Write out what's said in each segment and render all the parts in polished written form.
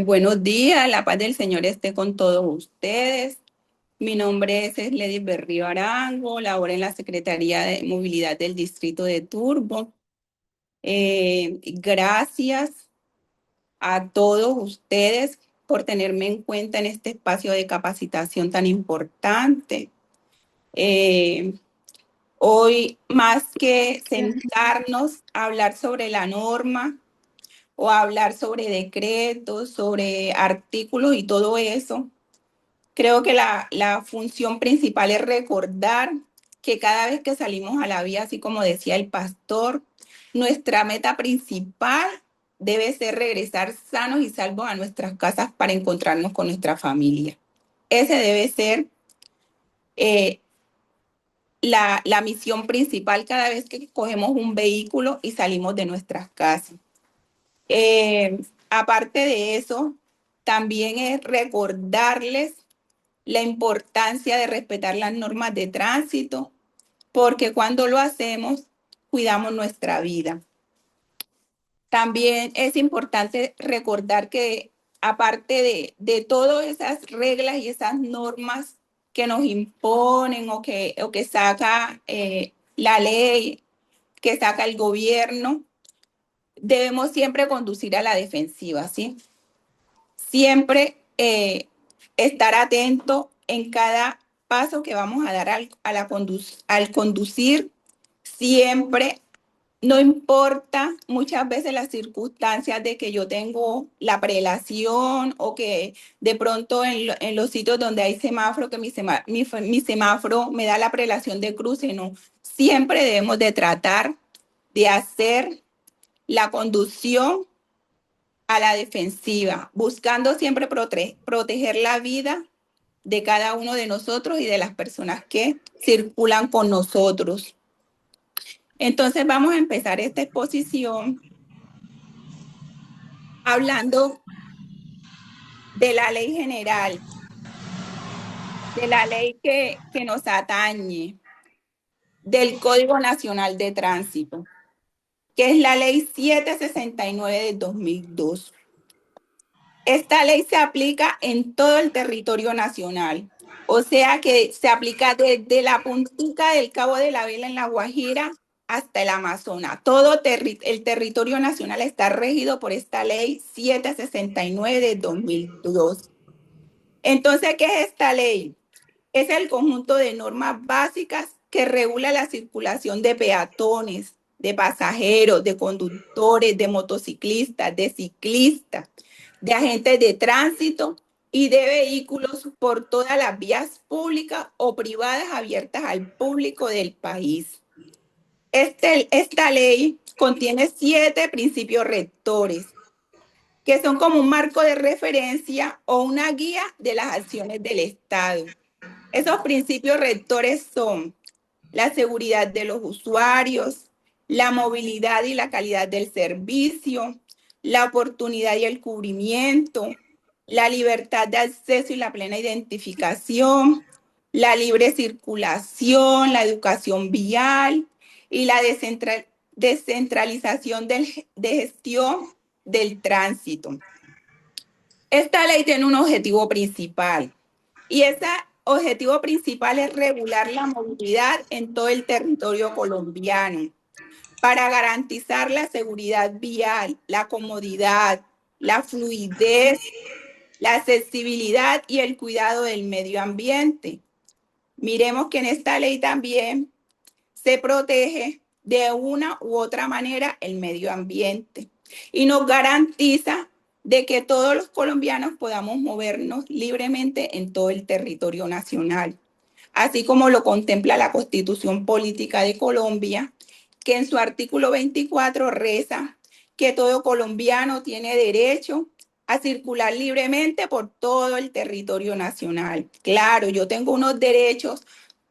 Buenos días, la paz del Señor esté con todos ustedes. Mi nombre es Esledis Berrío Arango, laboro en la Secretaría de Movilidad del Distrito de Turbo. Gracias a todos ustedes por tenerme en cuenta en este espacio de capacitación tan importante. Eh, Hoy, más que sentarnos a hablar sobre la norma, o hablar sobre decretos, sobre artículos y todo eso, creo que la función principal es recordar que cada vez que salimos a la vía, así como decía el pastor, nuestra meta principal debe ser regresar sanos y salvos a nuestras casas para encontrarnos con nuestra familia. Ese debe ser eh, la misión principal cada vez que cogemos un vehículo y salimos de nuestras casas. Aparte de eso, también es recordarles la importancia de respetar las normas de tránsito, porque cuando lo hacemos, cuidamos nuestra vida. También es importante recordar que aparte de todas esas reglas y esas normas que nos imponen o que saca la ley, que saca el gobierno, debemos siempre conducir a la defensiva, ¿sí? Siempre estar atento en cada paso que vamos a dar al conducir, siempre, no importa muchas veces las circunstancias de que yo tengo la prelación o que de pronto en los sitios donde hay semáforo, que mi semáforo me da la prelación de cruce, no. Siempre debemos de tratar de hacer la conducción a la defensiva, buscando siempre proteger la vida de cada uno de nosotros y de las personas que circulan con nosotros. Entonces vamos a empezar esta exposición hablando de la ley general, de la ley que nos atañe, del Código Nacional de Tránsito, que es la ley 769 de 2002. Esta ley se aplica en todo el territorio nacional, o sea que se aplica desde la puntica del Cabo de la Vela en La Guajira hasta el Amazonas. Todo el territorio nacional está regido por esta ley 769 de 2002. Entonces, ¿qué es esta ley? Es el conjunto de normas básicas que regula la circulación de peatones, de pasajeros, de conductores, de motociclistas, de ciclistas, de agentes de tránsito y de vehículos por todas las vías públicas o privadas abiertas al público del país. Esta ley contiene 7 principios rectores, que son como un marco de referencia o una guía de las acciones del Estado. Esos principios rectores son la seguridad de los usuarios, la movilidad y la calidad del servicio, la oportunidad y el cubrimiento, la libertad de acceso y la plena identificación, la libre circulación, la educación vial y la descentralización de gestión del tránsito. Esta ley tiene un objetivo principal y ese objetivo principal es regular la movilidad en todo el territorio colombiano para garantizar la seguridad vial, la comodidad, la fluidez, la accesibilidad y el cuidado del medio ambiente. Miremos que en esta ley también se protege de una u otra manera el medio ambiente y nos garantiza de que todos los colombianos podamos movernos libremente en todo el territorio nacional, así como lo contempla la Constitución Política de Colombia, que en su artículo 24 reza que todo colombiano tiene derecho a circular libremente por todo el territorio nacional. Claro, yo tengo unos derechos,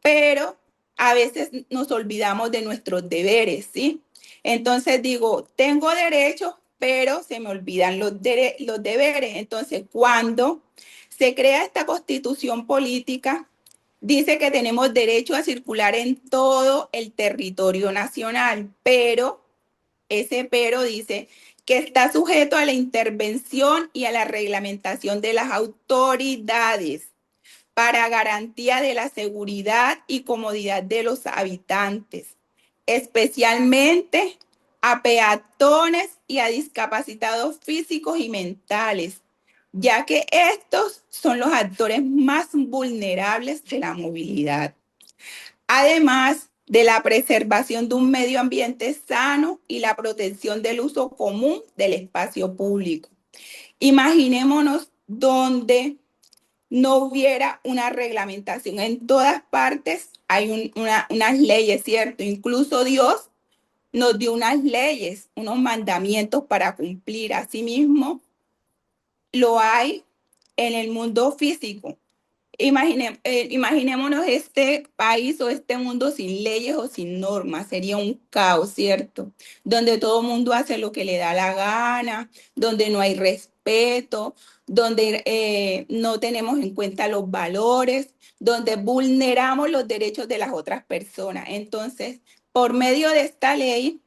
pero a veces nos olvidamos de nuestros deberes, ¿sí? Entonces digo, tengo derechos, pero se me olvidan los deberes. Entonces, cuando se crea esta constitución política, dice que tenemos derecho a circular en todo el territorio nacional, pero ese pero dice que está sujeto a la intervención y a la reglamentación de las autoridades para garantía de la seguridad y comodidad de los habitantes, especialmente a peatones y a discapacitados físicos y mentales, ya que estos son los actores más vulnerables de la movilidad. Además de la preservación de un medio ambiente sano y la protección del uso común del espacio público. Imaginémonos donde no hubiera una reglamentación. En todas partes hay unas leyes, ¿cierto? Incluso Dios nos dio unas leyes, unos mandamientos para cumplir. Asimismo, lo hay en el mundo físico. Imaginémonos este país o este mundo sin leyes o sin normas, sería un caos, ¿cierto? Donde todo el mundo hace lo que le da la gana, donde no hay respeto, donde no tenemos en cuenta los valores, donde vulneramos los derechos de las otras personas. Entonces, por medio de esta ley,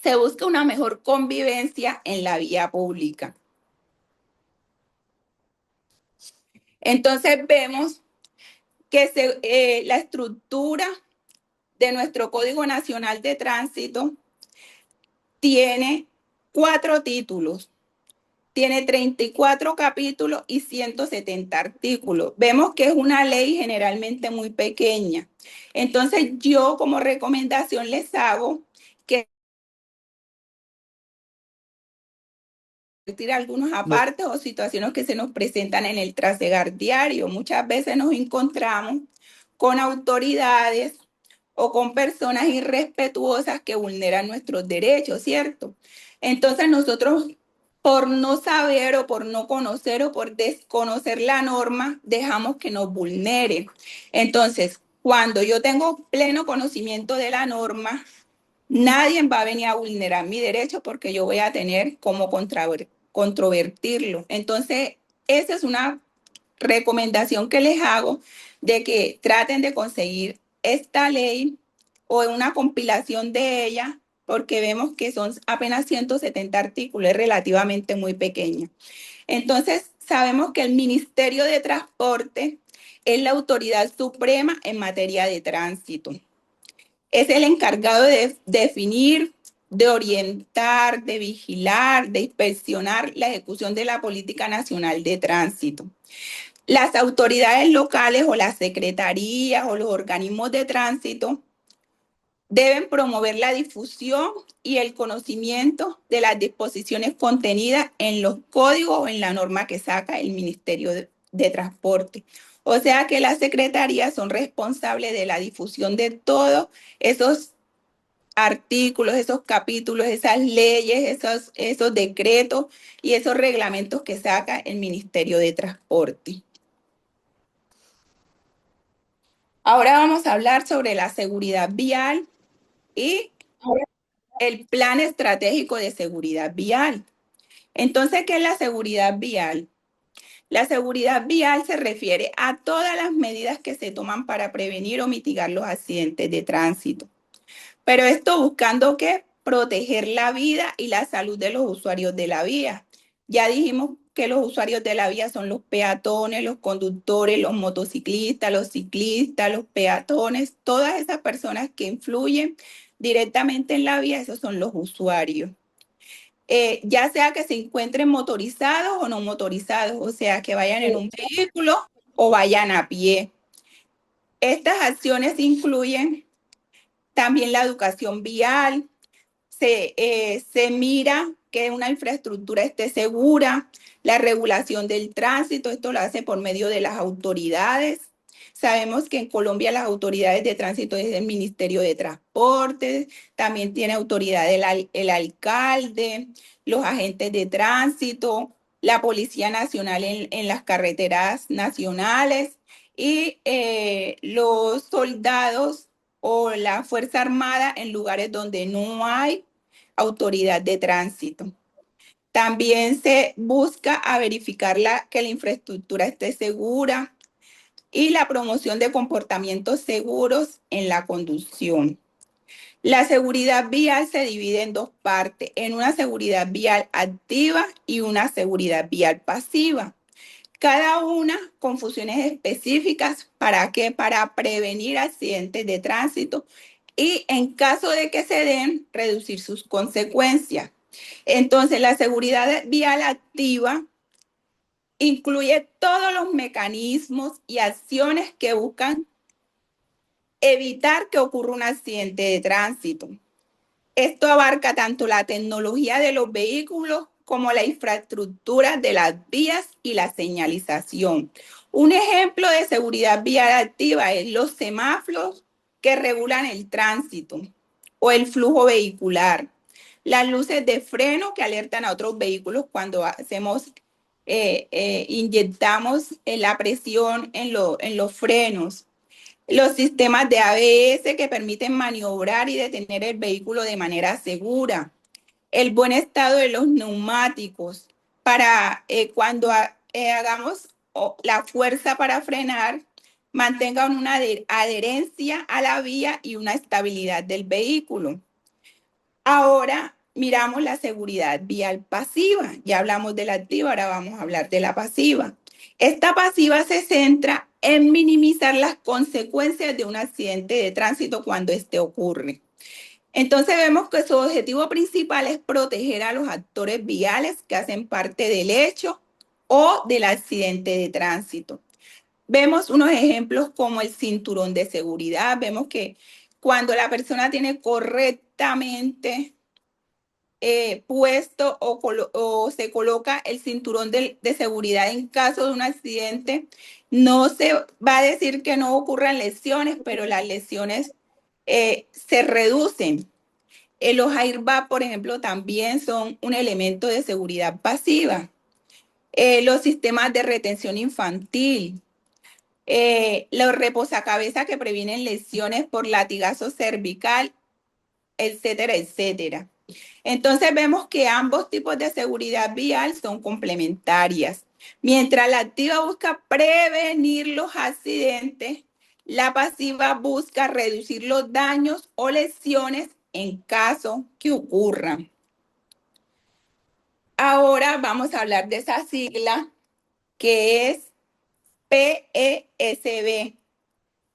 se busca una mejor convivencia en la vía pública. Entonces, vemos que la estructura de nuestro Código Nacional de Tránsito tiene 4 títulos, tiene 34 capítulos y 170 artículos. Vemos que es una ley generalmente muy pequeña. Entonces yo como recomendación les hago que algunos apartes o situaciones que se nos presentan en el trasegar diario. Muchas veces nos encontramos con autoridades o con personas irrespetuosas que vulneran nuestros derechos, ¿cierto? Entonces nosotros, por no saber o por no conocer o por desconocer la norma, dejamos que nos vulnere. Entonces, cuando yo tengo pleno conocimiento de la norma, nadie va a venir a vulnerar mi derecho porque yo voy a tener cómo controvertirlo. Entonces, esa es una recomendación que les hago de que traten de conseguir esta ley o una compilación de ella, porque vemos que son apenas 170 artículos, es relativamente muy pequeña. Entonces, sabemos que el Ministerio de Transporte es la autoridad suprema en materia de tránsito. Es el encargado de definir, de orientar, de vigilar, de inspeccionar la ejecución de la Política Nacional de Tránsito. Las autoridades locales o las secretarías o los organismos de tránsito deben promover la difusión y el conocimiento de las disposiciones contenidas en los códigos o en la norma que saca el Ministerio de Transporte. O sea que las secretarías son responsables de la difusión de todos esos artículos, esos capítulos, esas leyes, esos decretos y esos reglamentos que saca el Ministerio de Transporte. Ahora vamos a hablar sobre la seguridad vial y el plan estratégico de seguridad vial. Entonces, ¿qué es la seguridad vial? La seguridad vial se refiere a todas las medidas que se toman para prevenir o mitigar los accidentes de tránsito. Pero esto buscando que proteger la vida y la salud de los usuarios de la vía. Ya dijimos que los usuarios de la vía son los peatones, los conductores, los motociclistas, los ciclistas, los peatones, todas esas personas que influyen directamente en la vía, esos son los usuarios. Ya sea que se encuentren motorizados o no motorizados, o sea, que vayan en un vehículo o vayan a pie. Estas acciones incluyen también la educación vial, se mira que una infraestructura esté segura, la regulación del tránsito, esto lo hace por medio de las autoridades. Sabemos que en Colombia las autoridades de tránsito es el Ministerio de Transporte, también tiene autoridad el alcalde, los agentes de tránsito, la Policía Nacional en las carreteras nacionales y los soldados o la Fuerza Armada en lugares donde no hay autoridad de tránsito. También se busca a verificar que la infraestructura esté segura y la promoción de comportamientos seguros en la conducción. La seguridad vial se divide en dos partes, en una seguridad vial activa y una seguridad vial pasiva. Cada una con funciones específicas. ¿Para qué? Para prevenir accidentes de tránsito y en caso de que se den, reducir sus consecuencias. Entonces, la seguridad vial activa incluye todos los mecanismos y acciones que buscan evitar que ocurra un accidente de tránsito. Esto abarca tanto la tecnología de los vehículos como la infraestructura de las vías y la señalización. Un ejemplo de seguridad vial activa es los semáforos que regulan el tránsito o el flujo vehicular, las luces de freno que alertan a otros vehículos cuando inyectamos la presión en los frenos, los sistemas de ABS que permiten maniobrar y detener el vehículo de manera segura. El buen estado de los neumáticos para cuando hagamos la fuerza para frenar, mantengan una adherencia a la vía y una estabilidad del vehículo. Ahora miramos la seguridad vial pasiva. Ya hablamos de la activa, ahora vamos a hablar de la pasiva. Esta pasiva se centra en minimizar las consecuencias de un accidente de tránsito cuando este ocurre. Entonces vemos que su objetivo principal es proteger a los actores viales que hacen parte del hecho o del accidente de tránsito. Vemos unos ejemplos como el cinturón de seguridad. Vemos que cuando la persona tiene correctamente puesto o se coloca el cinturón de seguridad en caso de un accidente, no se va a decir que no ocurran lesiones, pero las lesiones se reducen. Los airbags, por ejemplo, también son un elemento de seguridad pasiva. Los sistemas de retención infantil, los reposacabezas que previenen lesiones por latigazo cervical, etcétera, etcétera. Entonces vemos que ambos tipos de seguridad vial son complementarias. Mientras la activa busca prevenir los accidentes, la pasiva busca reducir los daños o lesiones en caso que ocurran. Ahora vamos a hablar de esa sigla que es PESB.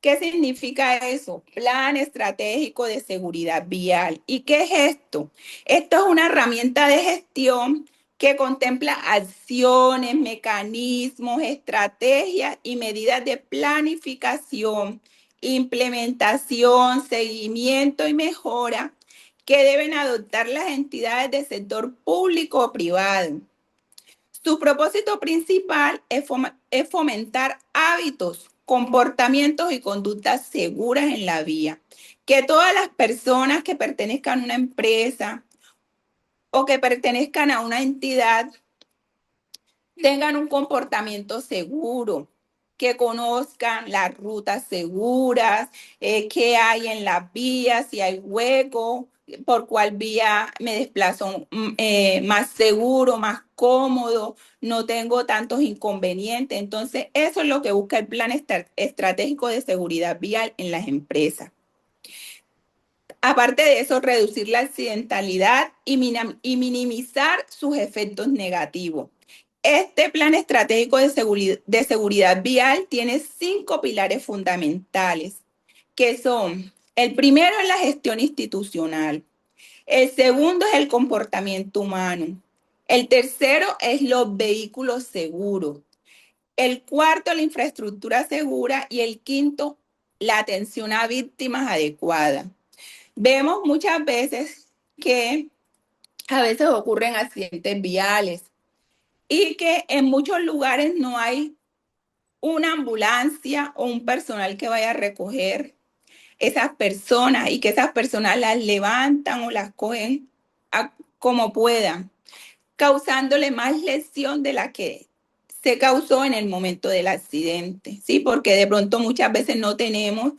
¿Qué significa eso? Plan Estratégico de Seguridad Vial. ¿Y qué es esto? Esto es una herramienta de gestión que contempla acciones, mecanismos, estrategias y medidas de planificación, implementación, seguimiento y mejora que deben adoptar las entidades del sector público o privado. Su propósito principal es fomentar hábitos, comportamientos y conductas seguras en la vía. Que todas las personas que pertenezcan a una empresa o que pertenezcan a una entidad tengan un comportamiento seguro, que conozcan las rutas seguras, qué hay en las vías, si hay hueco, por cuál vía me desplazo más seguro, más cómodo, no tengo tantos inconvenientes. Entonces, eso es lo que busca el Plan Estratégico de Seguridad Vial en las empresas. Aparte de eso, reducir la accidentalidad y minimizar sus efectos negativos. Este plan estratégico de seguridad vial tiene 5 pilares fundamentales, que son, el primero es la gestión institucional, el segundo es el comportamiento humano, el tercero es los vehículos seguros, el cuarto la infraestructura segura y el quinto la atención a víctimas adecuada. Vemos muchas veces que a veces ocurren accidentes viales y que en muchos lugares no hay una ambulancia o un personal que vaya a recoger esas personas y que esas personas las levantan o las cogen como puedan, causándole más lesión de la que se causó en el momento del accidente, ¿sí? Porque de pronto muchas veces no tenemos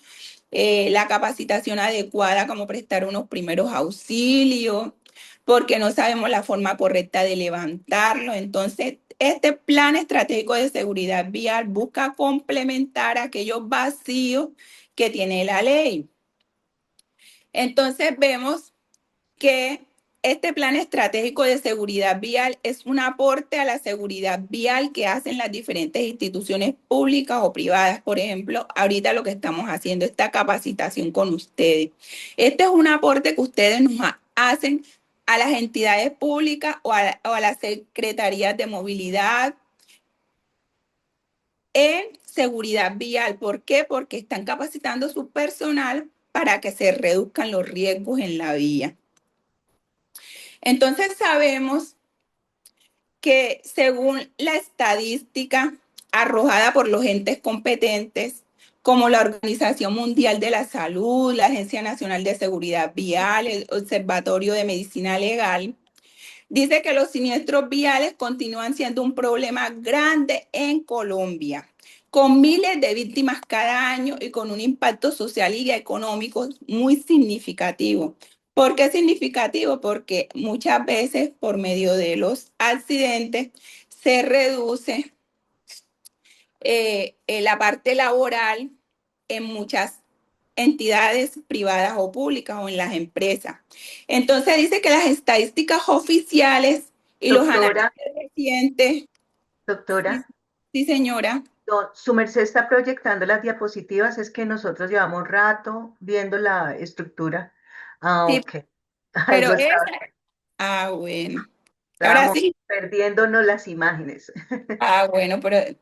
la capacitación adecuada como prestar unos primeros auxilios, porque no sabemos la forma correcta de levantarlo. Entonces, este plan estratégico de seguridad vial busca complementar aquellos vacíos que tiene la ley. Entonces vemos que este plan estratégico de seguridad vial es un aporte a la seguridad vial que hacen las diferentes instituciones públicas o privadas. Por ejemplo, ahorita lo que estamos haciendo, esta capacitación con ustedes. Este es un aporte que ustedes nos hacen a las entidades públicas o a las secretarías de movilidad en seguridad vial. ¿Por qué? Porque están capacitando su personal para que se reduzcan los riesgos en la vía. Entonces sabemos que según la estadística arrojada por los entes competentes, como la Organización Mundial de la Salud, la Agencia Nacional de Seguridad Vial, el Observatorio de Medicina Legal, dice que los siniestros viales continúan siendo un problema grande en Colombia, con miles de víctimas cada año y con un impacto social y económico muy significativo. ¿Por qué significativo? Porque muchas veces por medio de los accidentes se reduce la parte laboral en muchas entidades privadas o públicas o en las empresas. Entonces dice que las estadísticas oficiales y los Doctora, análisis recientes, sí, doctora, sí, señora, su merced está proyectando las diapositivas, es que nosotros llevamos rato viendo la estructura. Ah, sí, ok. pero Algo esa, estaba, bueno, ahora estábamos sí, perdiéndonos las imágenes. bueno, pero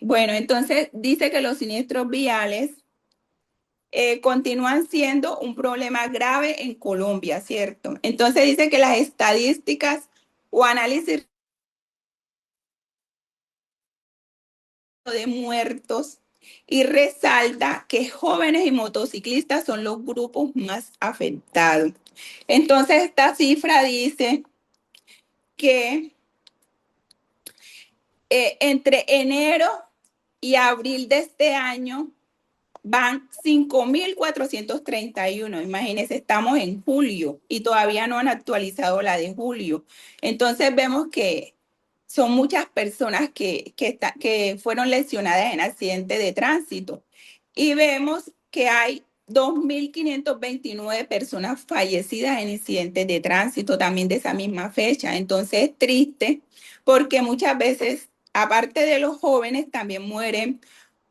bueno, entonces dice que los siniestros viales continúan siendo un problema grave en Colombia, ¿cierto? Entonces dice que las estadísticas o análisis de muertos y resalta que jóvenes y motociclistas son los grupos más afectados. Entonces esta cifra dice que entre enero y abril de este año van 5.431. Imagínense, estamos en julio y todavía no han actualizado la de julio. Entonces vemos que son muchas personas que fueron lesionadas en accidentes de tránsito. Y vemos que hay 2.529 personas fallecidas en incidentes de tránsito también de esa misma fecha. Entonces es triste porque muchas veces, aparte de los jóvenes, también mueren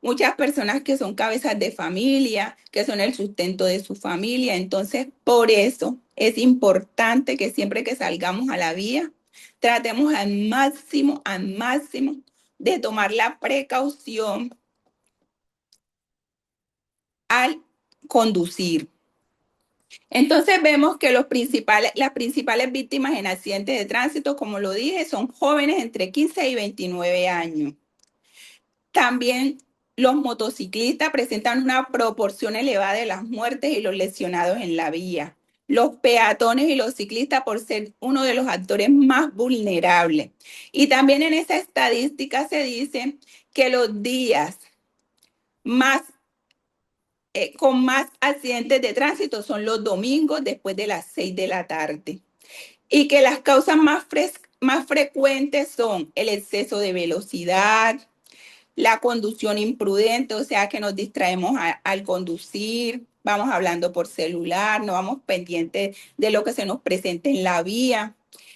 muchas personas que son cabezas de familia, que son el sustento de su familia. Entonces, por eso es importante que siempre que salgamos a la vía, tratemos al máximo de tomar la precaución al conducir. Entonces vemos que las principales víctimas en accidentes de tránsito, como lo dije, son jóvenes entre 15 y 29 años. También los motociclistas presentan una proporción elevada de las muertes y los lesionados en la vía. Los peatones y los ciclistas por ser uno de los actores más vulnerables. Y también en esa estadística se dice que los días más con más accidentes de tránsito son los domingos después de las 6 de la tarde. Y que las causas más frecuentes son el exceso de velocidad, la conducción imprudente, o sea que nos distraemos al conducir, vamos hablando por celular, no vamos pendientes de lo que se nos presente en la vía,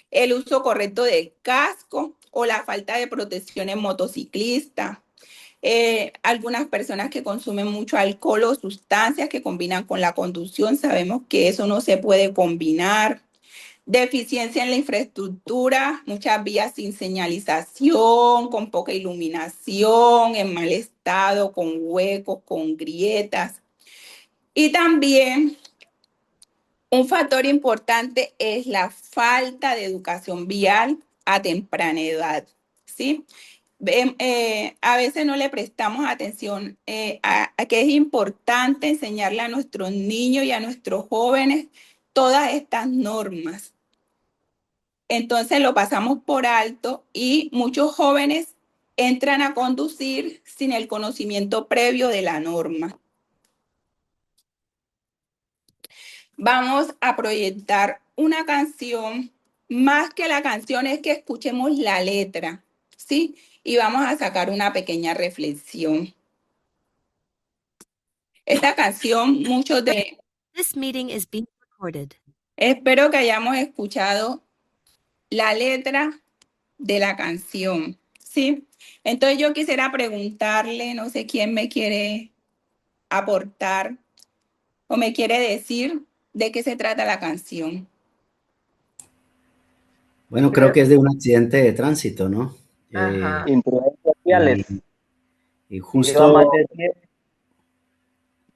el uso correcto del casco o la falta de protección en motociclistas. Algunas personas que consumen mucho alcohol o sustancias que combinan con la conducción, sabemos que eso no se puede combinar. Deficiencia en la infraestructura, muchas vías sin señalización, con poca iluminación, en mal estado, con huecos, con grietas. Y también un factor importante es la falta de educación vial a temprana edad, ¿sí? A veces no le prestamos atención a que es importante enseñarle a nuestros niños y a nuestros jóvenes todas estas normas. Entonces lo pasamos por alto y muchos jóvenes entran a conducir sin el conocimiento previo de la norma. Vamos a proyectar una canción, más que la canción es que escuchemos la letra, ¿sí? Y vamos a sacar una pequeña reflexión. Esta canción, muchos de This meeting is being recorded. Espero que hayamos escuchado la letra de la canción, ¿sí? Entonces yo quisiera preguntarle, no sé quién me quiere aportar o me quiere decir de qué se trata la canción. Bueno, creo que es de un accidente de tránsito, ¿no? Ajá. Imprudencias Y, viales. y Iba más justo, de 100.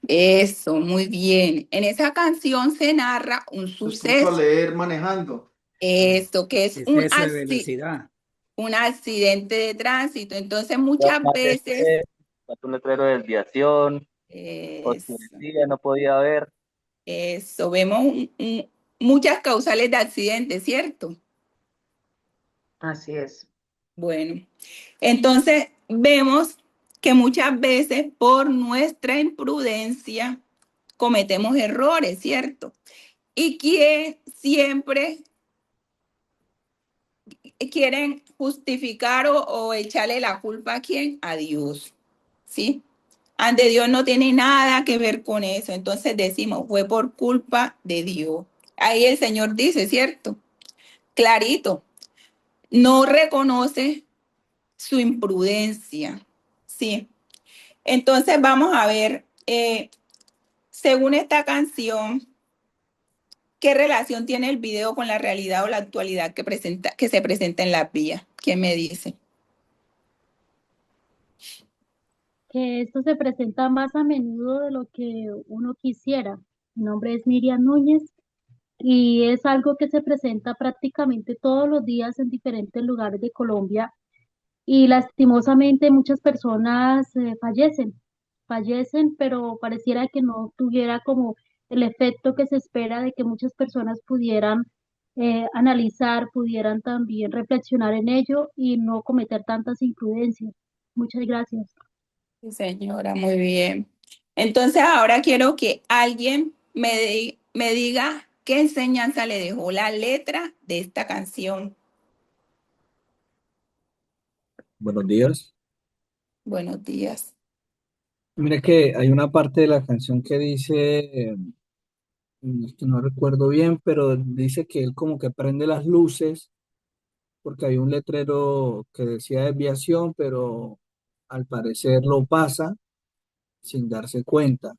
Eso, muy bien. En esa canción se narra un Los puso a suceso, leer manejando. esto que es Exceso de velocidad. un accidente de tránsito. Entonces Iba muchas más de veces, 100. Faltó un letrero de desviación. eso, Oscurecía, no podía ver. eso, vemos muchas causales de accidentes, ¿cierto? Así es. Bueno, entonces vemos que muchas veces por nuestra imprudencia cometemos errores, ¿cierto? Y que siempre quieren justificar o echarle la culpa a quién, a Dios, ¿sí? Ante Dios no tiene nada que ver con eso. Entonces decimos, fue por culpa de Dios. Ahí el Señor dice, ¿cierto? Clarito, no reconoce su imprudencia, ¿sí? Entonces vamos a ver, según esta canción, ¿qué relación tiene el video con la realidad o la actualidad que se presenta en las vías? ¿Quién me dice? Que esto se presenta más a menudo de lo que uno quisiera. Mi nombre es Miriam Núñez y es algo que se presenta prácticamente todos los días en diferentes lugares de Colombia y lastimosamente muchas personas fallecen, pero pareciera que no tuviera como el efecto que se espera de que muchas personas pudieran analizar, pudieran también reflexionar en ello y no cometer tantas imprudencias. Muchas gracias. Sí, señora, muy bien. Entonces ahora quiero que alguien me diga qué enseñanza le dejó la letra de esta canción. Buenos días. Buenos días. Mira que hay una parte de la canción que dice, es que no recuerdo bien, pero dice que él como que prende las luces porque hay un letrero que decía desviación, pero al parecer lo pasa sin darse cuenta.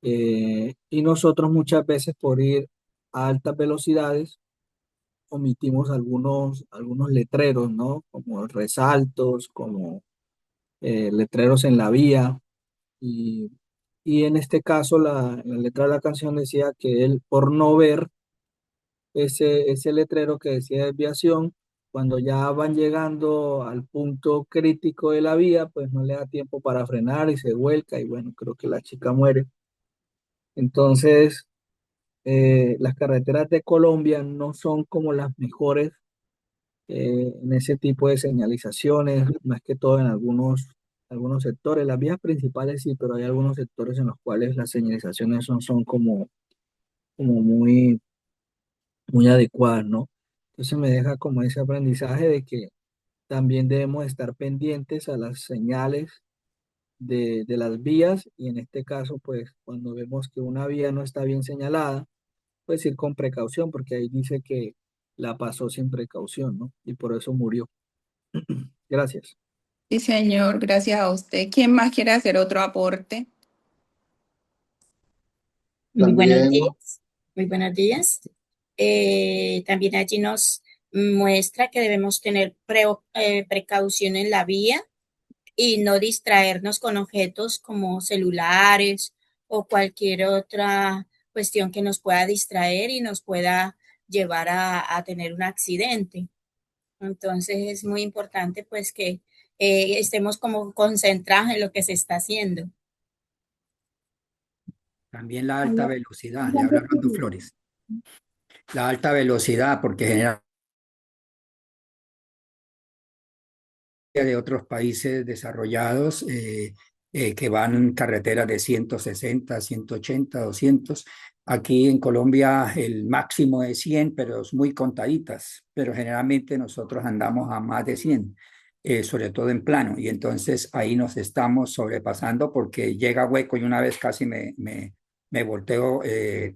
Y nosotros muchas veces por ir a altas velocidades omitimos algunos letreros, ¿no? Como resaltos, como letreros en la vía. Y, y en este caso la letra de la canción decía que él, por no ver ese letrero que decía desviación, cuando ya van llegando al punto crítico de la vía, pues no le da tiempo para frenar y se vuelca y bueno, creo que la chica muere. Entonces, las carreteras de Colombia no son como las mejores en ese tipo de señalizaciones, más que todo en algunos sectores. Las vías principales sí, pero hay algunos sectores en los cuales las señalizaciones son como muy adecuadas, ¿no? Entonces me deja como ese aprendizaje de que también debemos estar pendientes a las señales de las vías y en este caso, pues cuando vemos que una vía no está bien señalada, pues ir con precaución, porque ahí dice que la pasó sin precaución, ¿no? Y por eso murió. Gracias. Sí, señor, gracias a usted. ¿Quién más quiere hacer otro aporte? Muy buenos También, días, muy buenos días. También allí nos muestra que debemos tener precaución en la vía y no distraernos con objetos como celulares o cualquier otra cuestión que nos pueda distraer y nos pueda llevar a tener un accidente. Entonces es muy importante pues que estemos como concentrados en lo que se está haciendo. También la alta velocidad, le habla Armando Flores. La alta velocidad, porque genera de otros países desarrollados que van en carreteras de 160, 180, 200. Aquí en Colombia el máximo es 100, pero es muy contaditas, pero generalmente nosotros andamos a más de 100, sobre todo en plano, y entonces ahí nos estamos sobrepasando porque llega hueco y una vez casi me volteo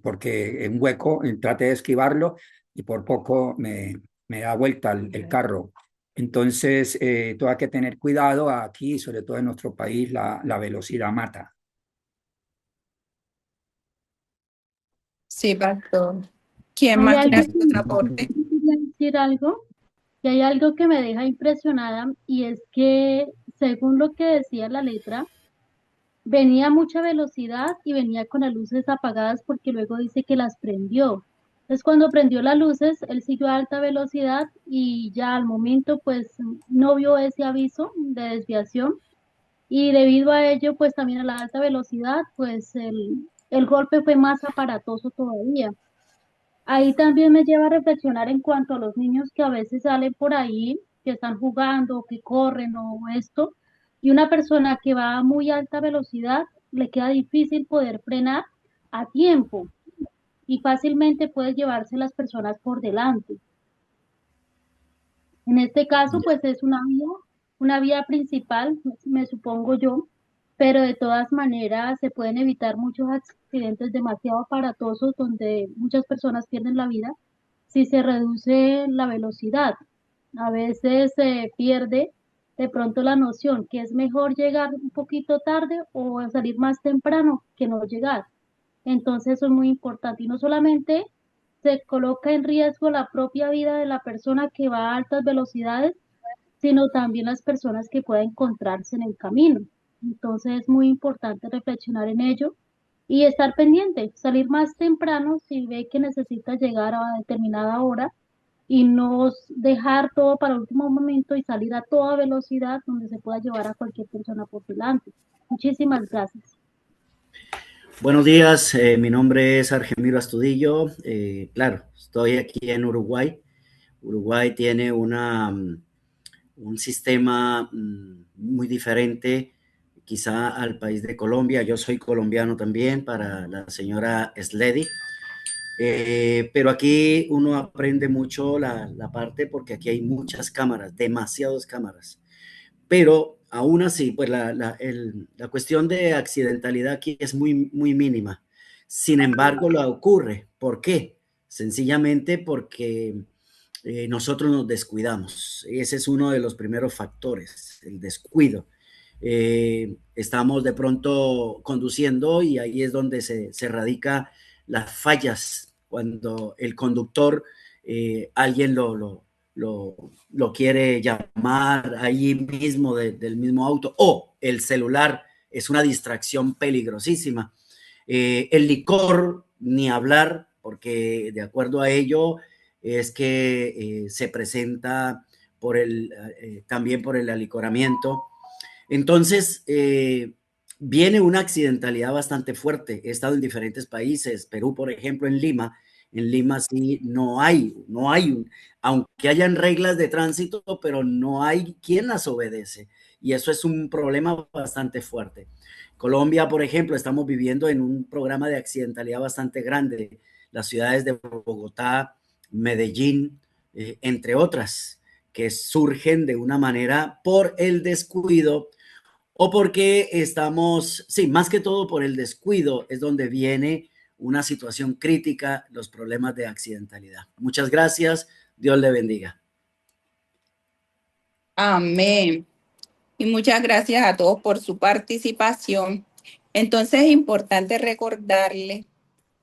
porque en hueco traté de esquivarlo y por poco me da vuelta el carro. Entonces, todo hay que tener cuidado aquí, sobre todo en nuestro país, la velocidad mata. Sí, pastor. ¿Quién Hay más quiere algo hacer otro aporte? quería decir algo, que hay algo que me deja impresionada y es que, según lo que decía la letra, venía a mucha velocidad y venía con las luces apagadas porque luego dice que las prendió. Entonces, cuando prendió las luces, él siguió a alta velocidad y ya al momento, pues, no vio ese aviso de desviación y debido a ello, pues, también a la alta velocidad, pues, el golpe fue más aparatoso todavía. Ahí también me lleva a reflexionar en cuanto a los niños que a veces salen por ahí, que están jugando, que corren o esto, y una persona que va a muy alta velocidad le queda difícil poder frenar a tiempo y fácilmente puede llevarse las personas por delante. En este caso, pues es una vía principal, me supongo yo, pero de todas maneras se pueden evitar muchos accidentes demasiado aparatosos donde muchas personas pierden la vida si se reduce la velocidad. A veces se pierde de pronto la noción que es mejor llegar un poquito tarde o salir más temprano que no llegar. Entonces eso es muy importante y no solamente se coloca en riesgo la propia vida de la persona que va a altas velocidades, sino también las personas que puedan encontrarse en el camino. Entonces es muy importante reflexionar en ello y estar pendiente, salir más temprano si ve que necesita llegar a determinada hora y no dejar todo para el último momento y salir a toda velocidad donde se pueda llevar a cualquier persona por delante. Muchísimas gracias. Buenos días, mi nombre es Argemiro Astudillo. Claro, estoy aquí en Uruguay. Uruguay tiene un sistema muy diferente quizá al país de Colombia. Yo soy colombiano también, para la señora Sledy. Pero aquí uno aprende mucho la parte porque aquí hay muchas cámaras, demasiadas cámaras. Pero aún así, pues la cuestión de accidentalidad aquí es muy, muy mínima. Sin embargo, lo ocurre. ¿Por qué? Sencillamente porque nosotros nos descuidamos. Ese es uno de los primeros factores, el descuido. Estamos de pronto conduciendo y ahí es donde se radica las fallas, cuando el conductor, alguien lo quiere llamar ahí mismo del mismo auto, o el celular es una distracción peligrosísima. El licor, ni hablar, porque de acuerdo a ello es que se presenta también por el alicoramiento. Entonces, viene una accidentalidad bastante fuerte. He estado en diferentes países, Perú, por ejemplo, en Lima sí no hay, aunque hayan reglas de tránsito, pero no hay quien las obedece. Y eso es un problema bastante fuerte. Colombia, por ejemplo, estamos viviendo en un programa de accidentalidad bastante grande. Las ciudades de Bogotá, Medellín, entre otras, que surgen de una manera por el descuido o porque estamos, sí, más que todo por el descuido es donde viene una situación crítica, los problemas de accidentalidad. Muchas gracias, Dios le bendiga. Amén. Y muchas gracias a todos por su participación. Entonces es importante recordarle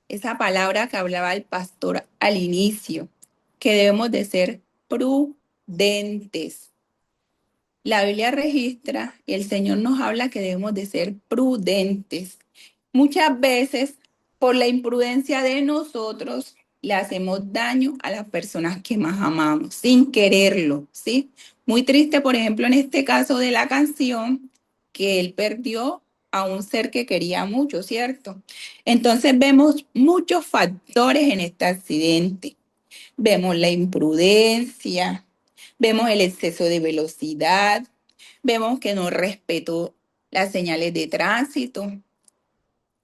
esa palabra que hablaba el pastor al inicio, que debemos de ser prudentes. La Biblia registra y el Señor nos habla que debemos de ser prudentes. Muchas veces, por la imprudencia de nosotros, le hacemos daño a las personas que más amamos, sin quererlo, ¿sí? Muy triste, por ejemplo, en este caso de la canción, que él perdió a un ser que quería mucho, ¿cierto? Entonces vemos muchos factores en este accidente. Vemos la imprudencia, vemos el exceso de velocidad, vemos que no respetó las señales de tránsito,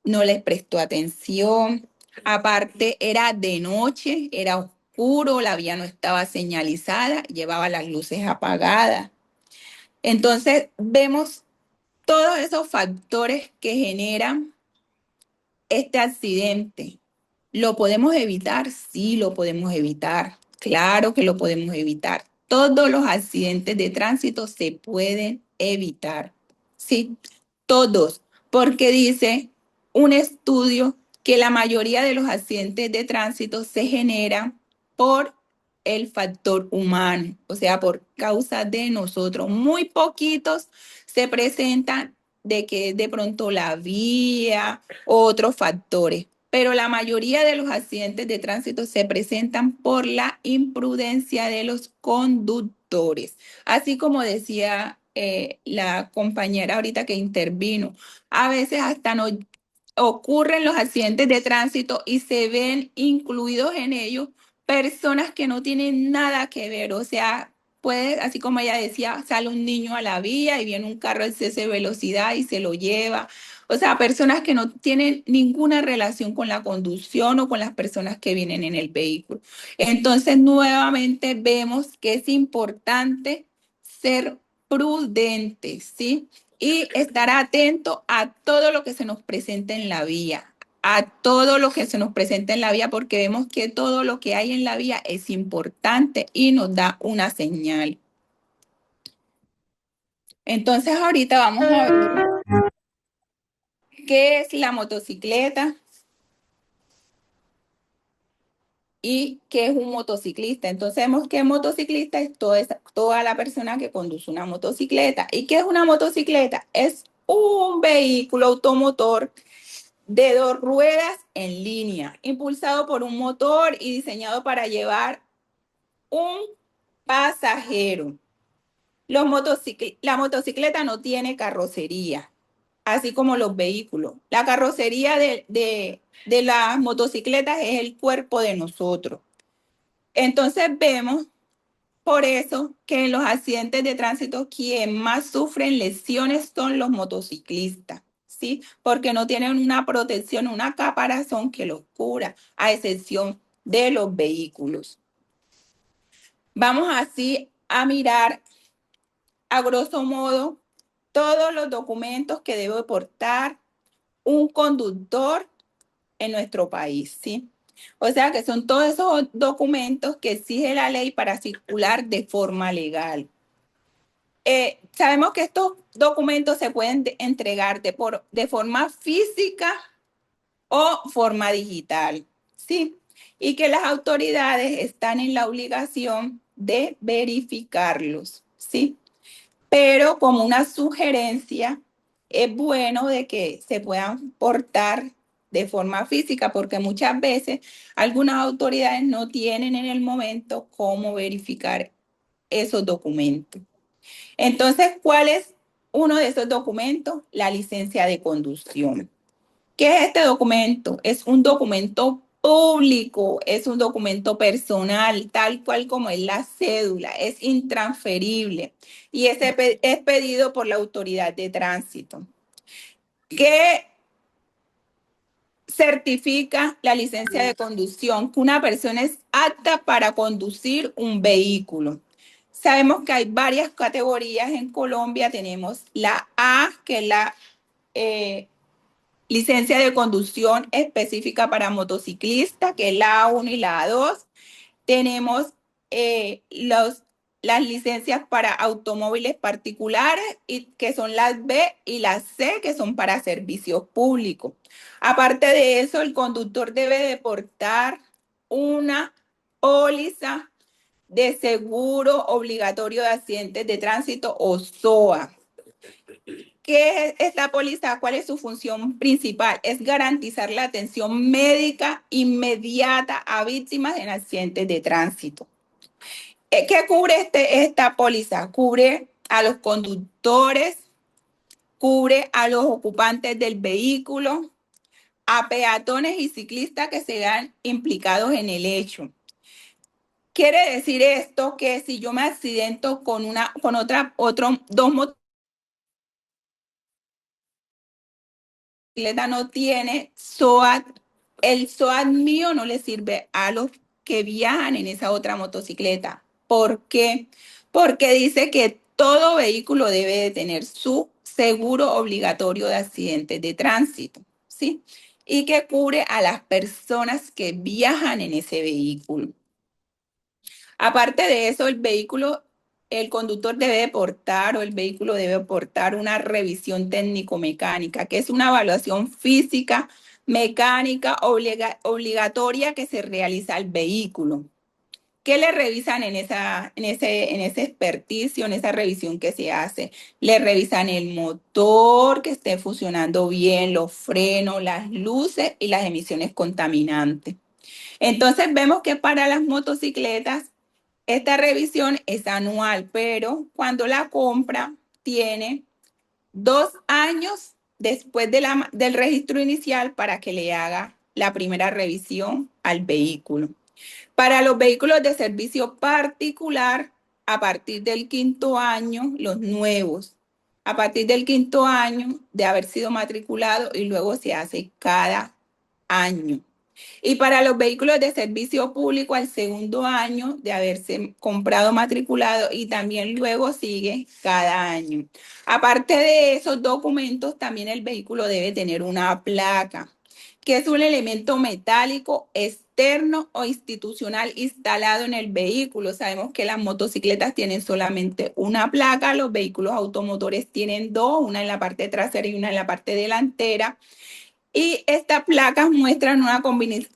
no les prestó atención. Aparte, era de noche, era oscuro, la vía no estaba señalizada, llevaba las luces apagadas. Entonces, vemos todos esos factores que generan este accidente. ¿Lo podemos evitar? Sí, lo podemos evitar. Claro que lo podemos evitar. Todos los accidentes de tránsito se pueden evitar. Sí, todos. Porque dice un estudio que la mayoría de los accidentes de tránsito se generan por el factor humano, o sea, por causa de nosotros. Muy poquitos se presentan de que de pronto la vía, otros factores, pero la mayoría de los accidentes de tránsito se presentan por la imprudencia de los conductores. Así como decía la compañera ahorita que intervino, a veces hasta no ocurren los accidentes de tránsito y se ven incluidos en ellos personas que no tienen nada que ver, o sea, puede, así como ella decía, sale un niño a la vía y viene un carro de exceso de velocidad y se lo lleva. O sea, personas que no tienen ninguna relación con la conducción o con las personas que vienen en el vehículo. Entonces, nuevamente vemos que es importante ser prudentes, ¿sí? Y estar atento a todo lo que se nos presenta en la vía, a todo lo que se nos presenta en la vía, porque vemos que todo lo que hay en la vía es importante y nos da una señal. Entonces, ahorita vamos a ver qué es la motocicleta y qué es un motociclista. Entonces, vemos que motociclista es toda la persona que conduce una motocicleta. ¿Y qué es una motocicleta? Es un vehículo automotor de 2 ruedas en línea, impulsado por un motor y diseñado para llevar un pasajero. La motocicleta no tiene carrocería, así como los vehículos. La carrocería de las motocicletas es el cuerpo de nosotros. Entonces vemos por eso que en los accidentes de tránsito quien más sufren lesiones son los motociclistas, ¿sí? Porque no tienen una protección, una caparazón que los cubra, a excepción de los vehículos. Vamos así a mirar a grosso modo todos los documentos que debe portar un conductor en nuestro país, ¿sí? O sea que son todos esos documentos que exige la ley para circular de forma legal. Sabemos que estos documentos se pueden entregar de forma física o forma digital, ¿sí? Y que las autoridades están en la obligación de verificarlos, ¿sí? Pero como una sugerencia, es bueno de que se puedan portar de forma física, porque muchas veces algunas autoridades no tienen en el momento cómo verificar esos documentos. Entonces, ¿cuál es uno de esos documentos? La licencia de conducción. ¿Qué es este documento? Es un documento público, es un documento personal, tal cual como es la cédula, es intransferible y es pedido por la autoridad de tránsito. ¿Qué certifica la licencia de conducción? Que una persona es apta para conducir un vehículo. Sabemos que hay varias categorías en Colombia. Tenemos la A, que es la licencia de conducción específica para motociclistas, que es la A1 y la A2. Tenemos las licencias para automóviles particulares, que son las B, y las C, que son para servicios públicos. Aparte de eso, el conductor debe de portar una póliza de seguro obligatorio de accidentes de tránsito o SOA. ¿Qué es esta póliza? ¿Cuál es su función principal? Es garantizar la atención médica inmediata a víctimas en accidentes de tránsito. ¿Qué cubre esta póliza? Cubre a los conductores, cubre a los ocupantes del vehículo, a peatones y ciclistas que se vean implicados en el hecho. Quiere decir esto que si yo me accidento con dos motocicletas no tiene SOAT, el SOAT mío no le sirve a los que viajan en esa otra motocicleta. ¿Por qué? Porque dice que todo vehículo debe de tener su seguro obligatorio de accidentes de tránsito, ¿sí? y que cubre a las personas que viajan en ese vehículo. Aparte de eso, el conductor debe portar o el vehículo debe portar una revisión técnico-mecánica, que es una evaluación física, mecánica obligatoria que se realiza al vehículo. ¿Qué le revisan en ese experticio, en esa revisión que se hace? Le revisan el motor, que esté funcionando bien, los frenos, las luces y las emisiones contaminantes. Entonces vemos que para las motocicletas esta revisión es anual, pero cuando la compra tiene 2 años después del registro inicial para que le haga la primera revisión al vehículo. Para los vehículos de servicio particular, a partir del 5.º año, los nuevos, a partir del 5.º año de haber sido matriculado y luego se hace cada año. Y para los vehículos de servicio público al 2.º año de haberse comprado matriculado y también luego sigue cada año. Aparte de esos documentos, también el vehículo debe tener una placa, que es un elemento metálico externo o institucional instalado en el vehículo. Sabemos que las motocicletas tienen solamente una placa, los vehículos automotores tienen dos, una en la parte trasera y una en la parte delantera. Y estas placas muestran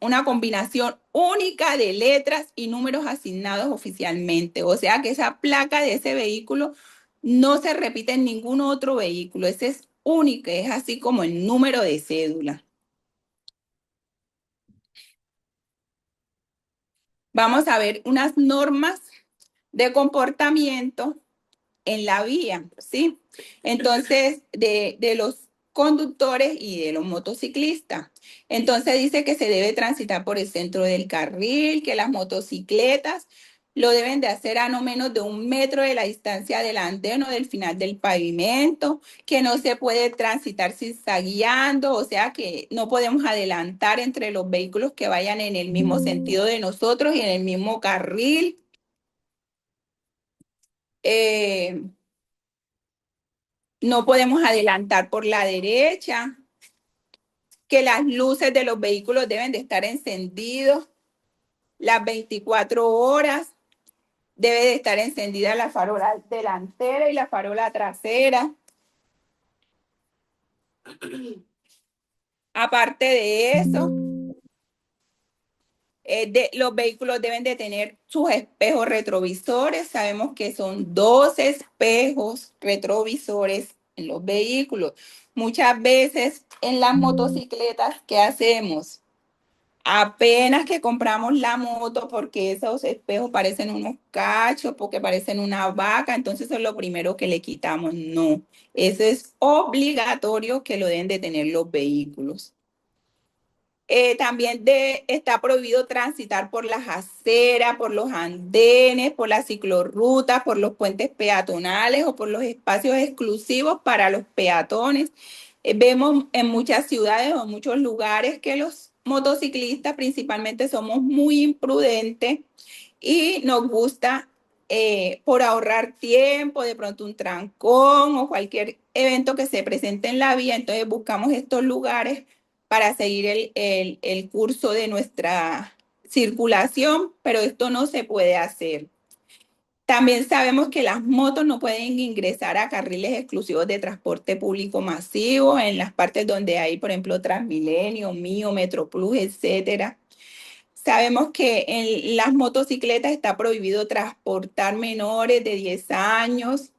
una combinación única de letras y números asignados oficialmente. O sea que esa placa de ese vehículo no se repite en ningún otro vehículo. Ese es único, es así como el número de cédula. Vamos a ver unas normas de comportamiento en la vía, ¿sí? Entonces, de los conductores y de los motociclistas. Entonces dice que se debe transitar por el centro del carril, que las motocicletas lo deben de hacer a no menos de 1 metro de la distancia del andén o del final del pavimento, que no se puede transitar zigzagueando, o sea que no podemos adelantar entre los vehículos que vayan en el mismo sentido de nosotros y en el mismo carril. No podemos adelantar por la derecha, que las luces de los vehículos deben de estar encendidos las 24 horas, debe de estar encendida la farola delantera y la farola trasera. Aparte de eso, los vehículos deben de tener sus espejos retrovisores. Sabemos que son 2 espejos retrovisores en los vehículos. Muchas veces en las motocicletas, ¿qué hacemos? Apenas que compramos la moto, porque esos espejos parecen unos cachos, porque parecen una vaca, entonces eso es lo primero que le quitamos. No, eso es obligatorio que lo deben de tener los vehículos. También está prohibido transitar por las aceras, por los andenes, por las ciclorrutas, por los puentes peatonales o por los espacios exclusivos para los peatones. Vemos en muchas ciudades o en muchos lugares que los motociclistas principalmente somos muy imprudentes y nos gusta, por ahorrar tiempo, de pronto un trancón o cualquier evento que se presente en la vía, entonces buscamos estos lugares para seguir el curso de nuestra circulación, pero esto no se puede hacer. También sabemos que las motos no pueden ingresar a carriles exclusivos de transporte público masivo, en las partes donde hay, por ejemplo, Transmilenio, Mío, Metroplus, etcétera. Sabemos que en las motocicletas está prohibido transportar menores de 10 años,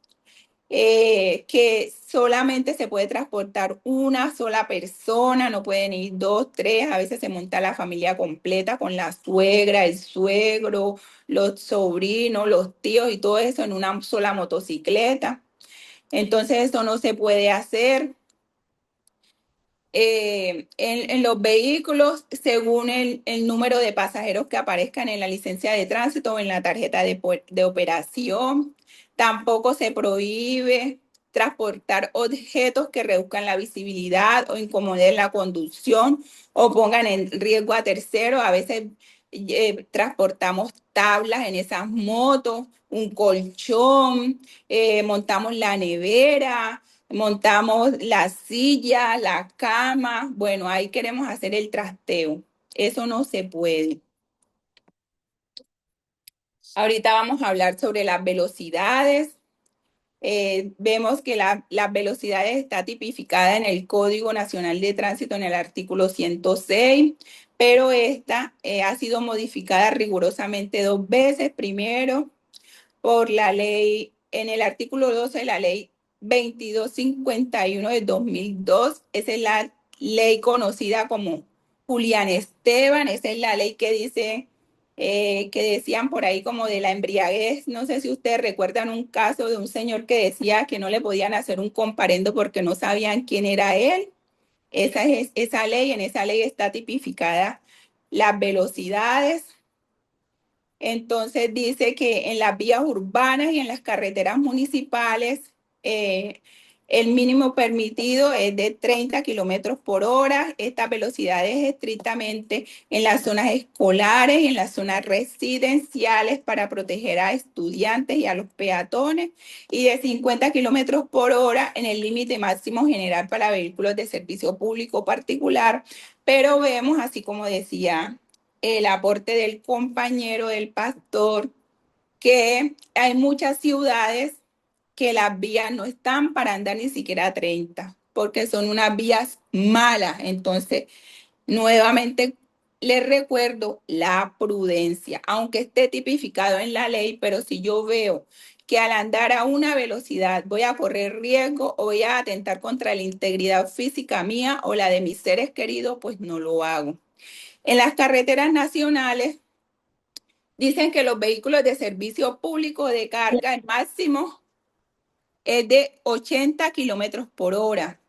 que solamente se puede transportar una sola persona, no pueden ir 2, 3, a veces se monta la familia completa con la suegra, el suegro, los sobrinos, los tíos y todo eso en una sola motocicleta. Entonces eso no se puede hacer. En los vehículos, según el número de pasajeros que aparezcan en la licencia de tránsito o en la tarjeta de operación. Tampoco se prohíbe transportar objetos que reduzcan la visibilidad o incomoden la conducción o pongan en riesgo a terceros. A veces transportamos tablas en esas motos, un colchón, montamos la nevera, montamos la silla, la cama, bueno, ahí queremos hacer el trasteo. Eso no se puede. Ahorita vamos a hablar sobre las velocidades. Vemos que las velocidades está tipificada en el Código Nacional de Tránsito en el artículo 106, pero esta ha sido modificada rigurosamente 2 veces. Primero, por la ley, en el artículo 12 de la ley 2251 de 2002. Esa es la ley conocida como Julián Esteban. Esa es la ley que dice, que decían por ahí como de la embriaguez. No sé si ustedes recuerdan un caso de un señor que decía que no le podían hacer un comparendo porque no sabían quién era él. Esa es esa ley. En esa ley está tipificada las velocidades. Entonces dice que en las vías urbanas y en las carreteras municipales, eh, el mínimo permitido es de 30 kilómetros por hora. Esta velocidad es estrictamente en las zonas escolares y en las zonas residenciales para proteger a estudiantes y a los peatones, y de 50 kilómetros por hora en el límite máximo general para vehículos de servicio público particular. Pero vemos, así como decía el aporte del compañero, del pastor, que hay muchas ciudades que las vías no están para andar ni siquiera a 30, porque son unas vías malas. Entonces, nuevamente les recuerdo la prudencia, aunque esté tipificado en la ley, pero si yo veo que al andar a una velocidad voy a correr riesgo o voy a atentar contra la integridad física mía o la de mis seres queridos, pues no lo hago. En las carreteras nacionales dicen que los vehículos de servicio público de carga, el máximo es de 80 kilómetros por hora.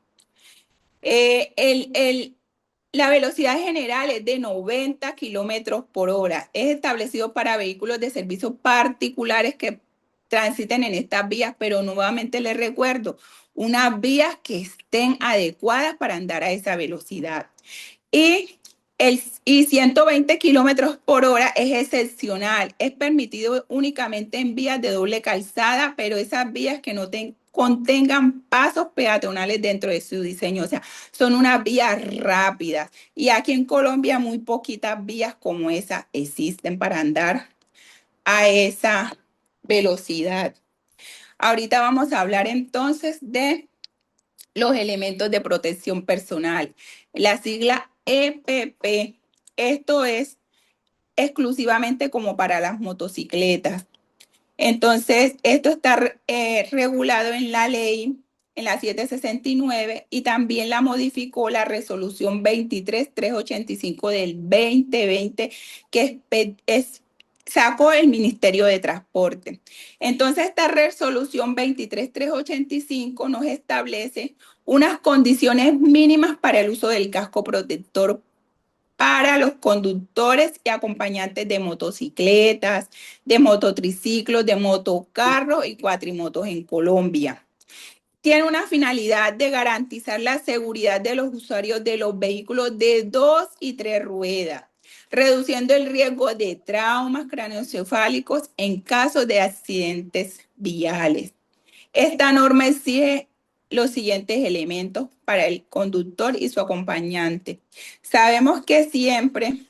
La velocidad general es de 90 kilómetros por hora. Es establecido para vehículos de servicio particulares que transiten en estas vías, pero nuevamente les recuerdo, unas vías que estén adecuadas para andar a esa velocidad. Y 120 kilómetros por hora es excepcional. Es permitido únicamente en vías de doble calzada, pero esas vías que no contengan pasos peatonales dentro de su diseño. O sea, son unas vías rápidas. Y aquí en Colombia muy poquitas vías como esa existen para andar a esa velocidad. Ahorita vamos a hablar entonces de los elementos de protección personal. La sigla EPP, esto es exclusivamente como para las motocicletas. Entonces, esto está regulado en la ley, en la 769, y también la modificó la resolución 23385 del 2020, que sacó el Ministerio de Transporte. Entonces, esta resolución 23385 nos establece unas condiciones mínimas para el uso del casco protector para los conductores y acompañantes de motocicletas, de mototriciclos, de motocarros y cuatrimotos en Colombia. Tiene una finalidad de garantizar la seguridad de los usuarios de los vehículos de 2 y 3 ruedas, reduciendo el riesgo de traumas craneoencefálicos en caso de accidentes viales. Esta norma exige los siguientes elementos para el conductor y su acompañante. Sabemos que siempre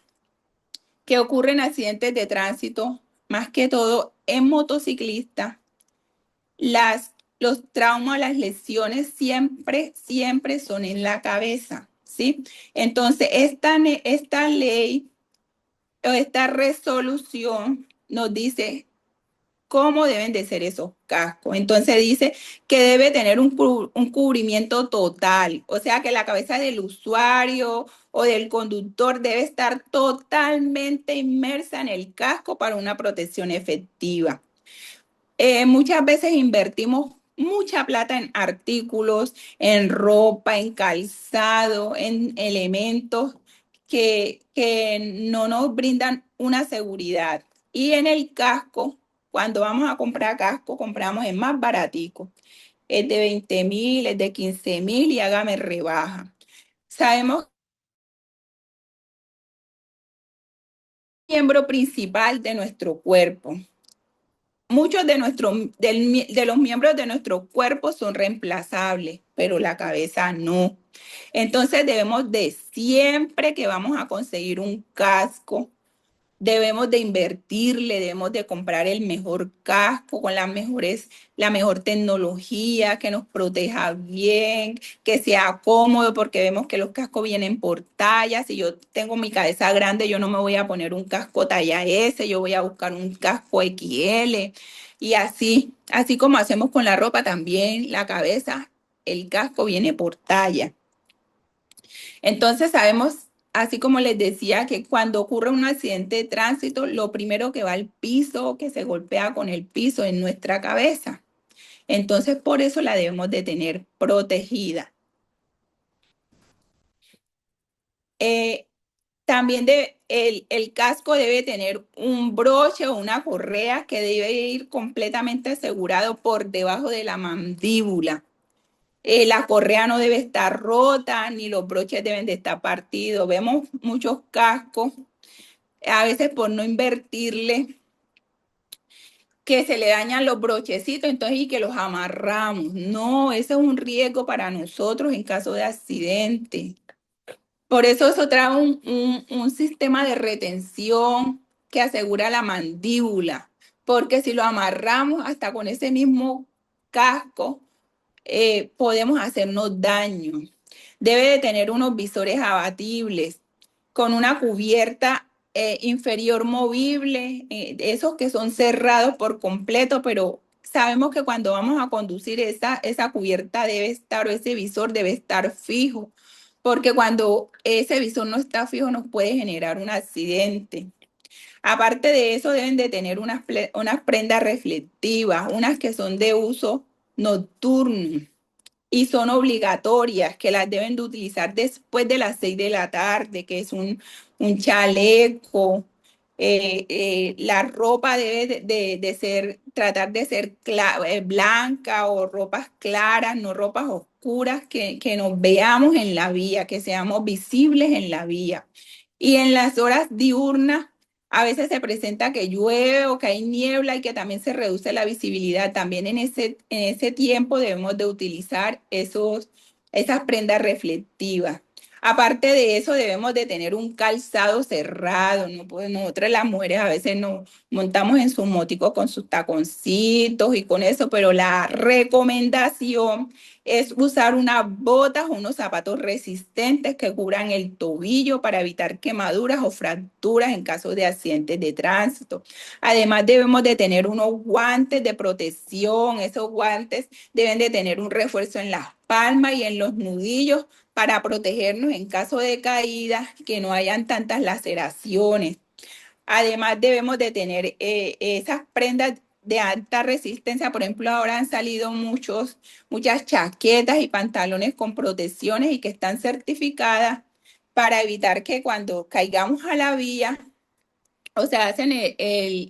que ocurren accidentes de tránsito, más que todo en motociclistas, los traumas, las lesiones siempre son en la cabeza, ¿sí? Entonces, esta ley o esta resolución nos dice cómo deben de ser esos cascos. Entonces dice que debe tener un cubrimiento total, o sea que la cabeza del usuario o del conductor debe estar totalmente inmersa en el casco para una protección efectiva. Muchas veces invertimos mucha plata en artículos, en ropa, en calzado, en elementos que no nos brindan una seguridad. Y en el casco, cuando vamos a comprar casco, compramos el más baratico. Es de 20.000, es de 15.000 y hágame rebaja. Sabemos que es el miembro principal de nuestro cuerpo. muchos de los miembros de nuestro cuerpo son reemplazables, pero la cabeza no. Entonces debemos de siempre que vamos a conseguir un casco, debemos de invertirle, debemos de comprar el mejor casco con la mejor tecnología, que nos proteja bien, que sea cómodo, porque vemos que los cascos vienen por tallas. Si yo tengo mi cabeza grande, yo no me voy a poner un casco talla S, yo voy a buscar un casco XL. Y así como hacemos con la ropa, también la cabeza, el casco viene por talla. Entonces sabemos, así como les decía, que cuando ocurre un accidente de tránsito, lo primero que va al piso, que se golpea con el piso, es nuestra cabeza. Entonces por eso la debemos de tener protegida. También el casco debe tener un broche o una correa que debe ir completamente asegurado por debajo de la mandíbula. La correa no debe estar rota, ni los broches deben de estar partidos. Vemos muchos cascos, a veces por no invertirle, que se le dañan los brochecitos, entonces y que los amarramos. No, eso es un riesgo para nosotros en caso de accidente. Por eso trae un sistema de retención que asegura la mandíbula, porque si lo amarramos hasta con ese mismo casco, podemos hacernos daño. Debe de tener unos visores abatibles con una cubierta inferior movible, esos que son cerrados por completo, pero sabemos que cuando vamos a conducir esa cubierta debe estar, o ese visor debe estar fijo, porque cuando ese visor no está fijo nos puede generar un accidente. Aparte de eso, deben de tener unas prendas reflectivas, unas que son de uso nocturno y son obligatorias, que las deben de utilizar después de las 6 de la tarde, que es un chaleco. La ropa debe tratar de ser blanca o ropas claras, no ropas oscuras, que nos veamos en la vía, que seamos visibles en la vía. Y en las horas diurnas, a veces se presenta que llueve o que hay niebla y que también se reduce la visibilidad. También en ese tiempo debemos de utilizar esas prendas reflectivas. Aparte de eso, debemos de tener un calzado cerrado, ¿no? Pues nosotras las mujeres a veces nos montamos en sus moticos con sus taconcitos y con eso, pero la recomendación es usar unas botas o unos zapatos resistentes que cubran el tobillo para evitar quemaduras o fracturas en caso de accidentes de tránsito. Además, debemos de tener unos guantes de protección. Esos guantes deben de tener un refuerzo en las palmas y en los nudillos para protegernos en caso de caída, que no hayan tantas laceraciones. Además, debemos de tener esas prendas de alta resistencia. Por ejemplo, ahora han salido muchas chaquetas y pantalones con protecciones y que están certificadas para evitar que cuando caigamos a la vía, o sea, hacen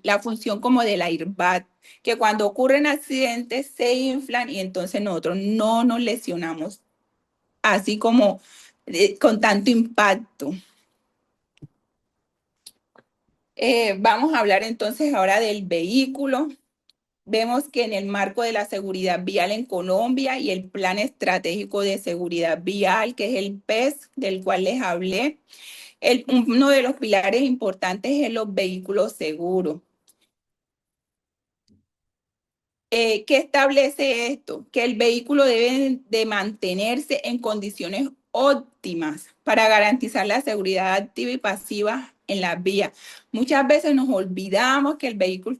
la función como del airbag, que cuando ocurren accidentes se inflan y entonces nosotros no nos lesionamos así como con tanto impacto. Vamos a hablar entonces ahora del vehículo. Vemos que en el marco de la seguridad vial en Colombia y el Plan Estratégico de Seguridad Vial, que es el PES, del cual les hablé, uno de los pilares importantes es los vehículos seguros. ¿Qué establece esto? Que el vehículo debe de mantenerse en condiciones óptimas para garantizar la seguridad activa y pasiva en las vías. Muchas veces nos olvidamos que el vehículo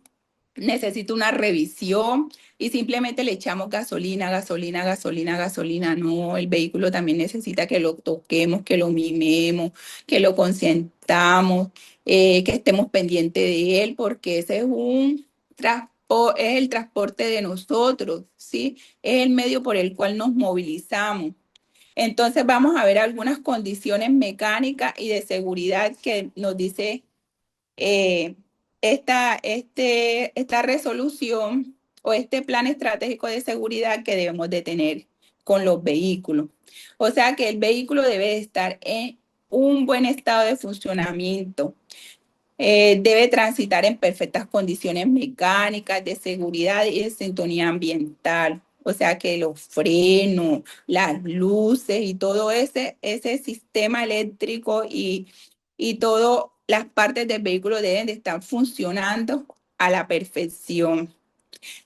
necesita una revisión y simplemente le echamos gasolina, gasolina, gasolina, gasolina. No, el vehículo también necesita que lo toquemos, que lo mimemos, que lo consentamos, que estemos pendientes de él, porque ese es es el transporte de nosotros, ¿sí? Es el medio por el cual nos movilizamos. Entonces vamos a ver algunas condiciones mecánicas y de seguridad que nos dice esta resolución o este plan estratégico de seguridad que debemos de tener con los vehículos. O sea que el vehículo debe estar en un buen estado de funcionamiento. Debe transitar en perfectas condiciones mecánicas, de seguridad y de sintonía ambiental. O sea que los frenos, las luces y todo ese sistema eléctrico y todas las partes del vehículo deben de estar funcionando a la perfección.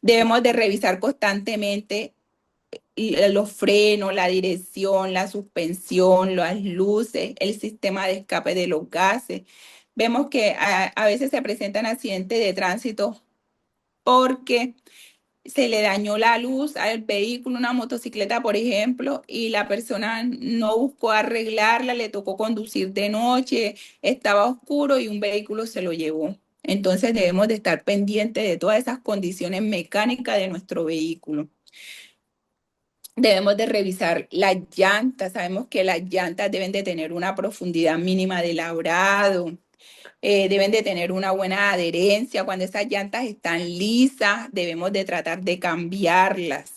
Debemos de revisar constantemente los frenos, la dirección, la suspensión, las luces, el sistema de escape de los gases. Vemos que a veces se presentan accidentes de tránsito porque se le dañó la luz al vehículo, una motocicleta, por ejemplo, y la persona no buscó arreglarla, le tocó conducir de noche, estaba oscuro y un vehículo se lo llevó. Entonces debemos de estar pendientes de todas esas condiciones mecánicas de nuestro vehículo. Debemos de revisar las llantas. Sabemos que las llantas deben de tener una profundidad mínima de labrado, deben de tener una buena adherencia. Cuando esas llantas están lisas, debemos de tratar de cambiarlas.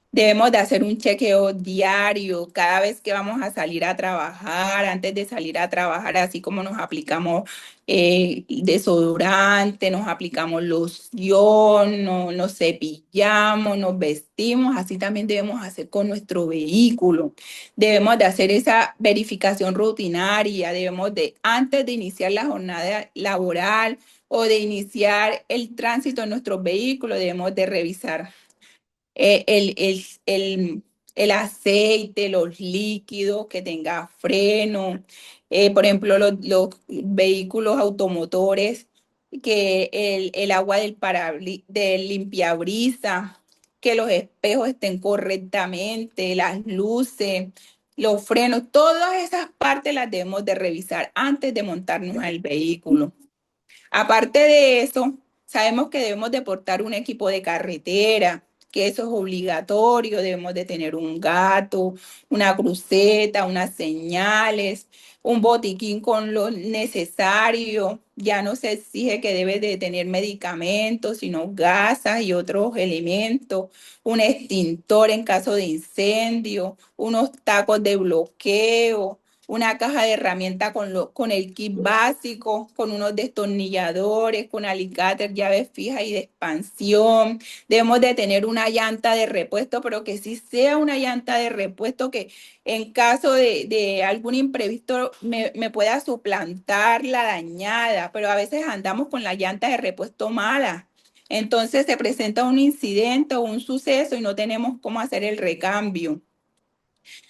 Debemos de hacer un chequeo diario cada vez que vamos a salir a trabajar, antes de salir a trabajar, así como nos aplicamos desodorante, nos aplicamos loción, nos cepillamos, nos vestimos, así también debemos hacer con nuestro vehículo. Debemos de hacer esa verificación rutinaria, debemos de, antes de iniciar la jornada laboral o de iniciar el tránsito en nuestros vehículos, debemos de revisar el aceite, los líquidos, que tenga freno, por ejemplo, los vehículos automotores, que el agua del limpiabrisa, que los espejos estén correctamente, las luces, los frenos, todas esas partes las debemos de revisar antes de montarnos al vehículo. Aparte de eso, sabemos que debemos de portar un equipo de carretera, que eso es obligatorio, debemos de tener un gato, una cruceta, unas señales, un botiquín con lo necesario. Ya no se exige que debe de tener medicamentos, sino gasas y otros elementos, un extintor en caso de incendio, unos tacos de bloqueo, una caja de herramientas con el kit básico, con unos destornilladores, con alicates, llaves fijas y de expansión. Debemos de tener una llanta de repuesto, pero que sí sea una llanta de repuesto que en caso de algún imprevisto me pueda suplantar la dañada, pero a veces andamos con la llanta de repuesto mala. Entonces se presenta un incidente o un suceso y no tenemos cómo hacer el recambio.